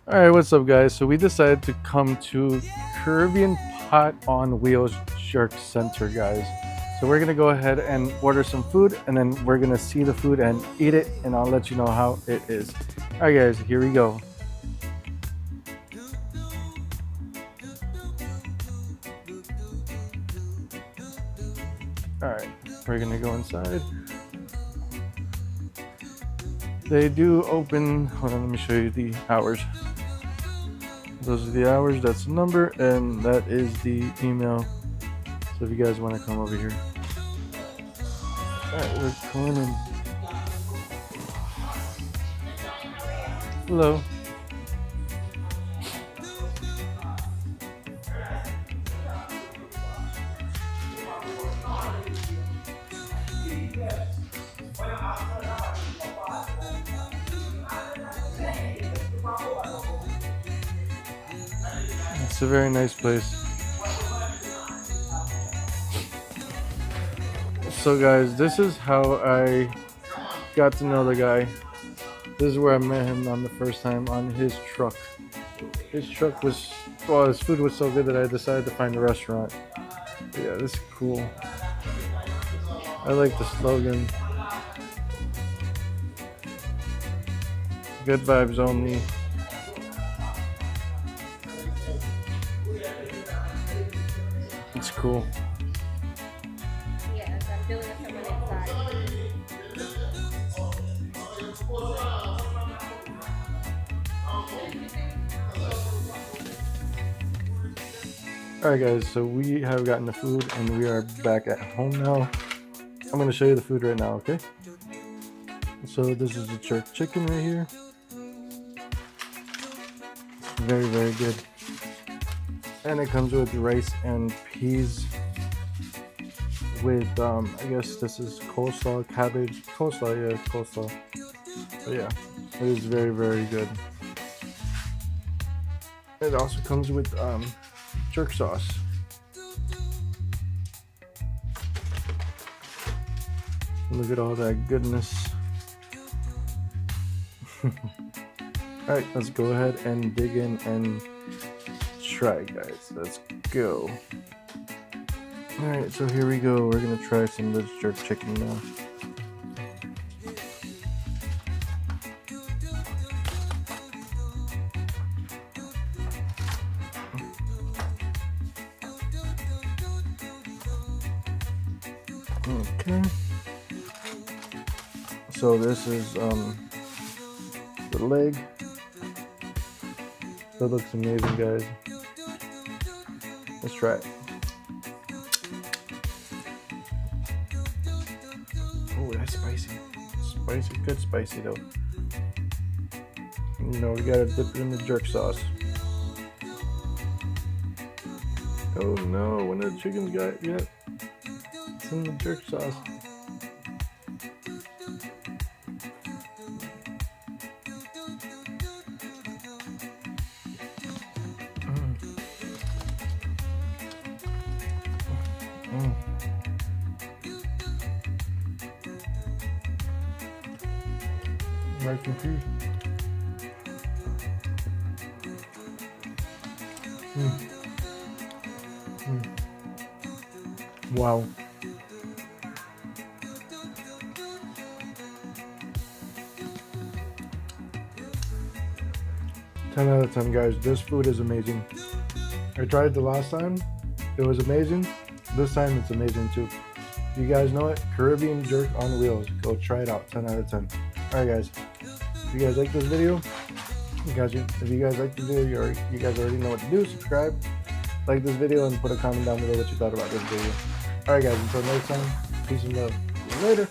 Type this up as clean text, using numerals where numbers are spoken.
All right, what's up, guys? So we decided to come to Caribbean Pot on Wheels Jerk Center, guys. So we're gonna go ahead and order some food, and then we're gonna see the food and eat it, and I'll let you know how it is. All right, guys, here we go. All right, we're gonna go inside. They do open. Hold on, let me show you the hours. Those are the hours. That's the number, and that is the email. So if you guys want to come over here. All right, we're going in. Hello. It's a very nice place. So guys, this is how I got to know the guy. This is where I met him on the first time, on his truck. His truck was, well, his food was so good that I decided to find a restaurant. But yeah, this is cool. I like the slogan. Good vibes only. It's cool. Yes, I'm dealing with someone Alright guys, so we have gotten the food and we are back at home now. I'm going to show you the food right now, okay? So this is the jerk chicken right here. It's very, very good. And it comes with rice and peas with, I guess this is coleslaw, cabbage, coleslaw, yeah, coleslaw. But yeah, it is very, very good. It also comes with jerk sauce. Look at all that goodness. Alright, let's go ahead and dig in and try, guys. Let's go. Alright, so here we go. We're gonna try some of this jerk chicken now. Okay. So this is the leg. That looks amazing, guys. Let's try it. Oh, that's spicy. Spicy, good spicy though. You know, we gotta dip it in the jerk sauce. Oh no, one of the chickens got it yet. It's in the jerk sauce. Rice and peas. Wow. 10 out of 10, guys. This food is amazing. I tried it the last time. It was amazing. This time it's amazing too. You guys know it. Caribbean jerk on wheels. Go try it out. 10 out of 10. Alright guys. If you guys like this video, if you guys like the video, you guys already know what to do. Subscribe, like this video, and put a comment down below what you thought about this video. Alright guys, until next time, peace and love. See you later.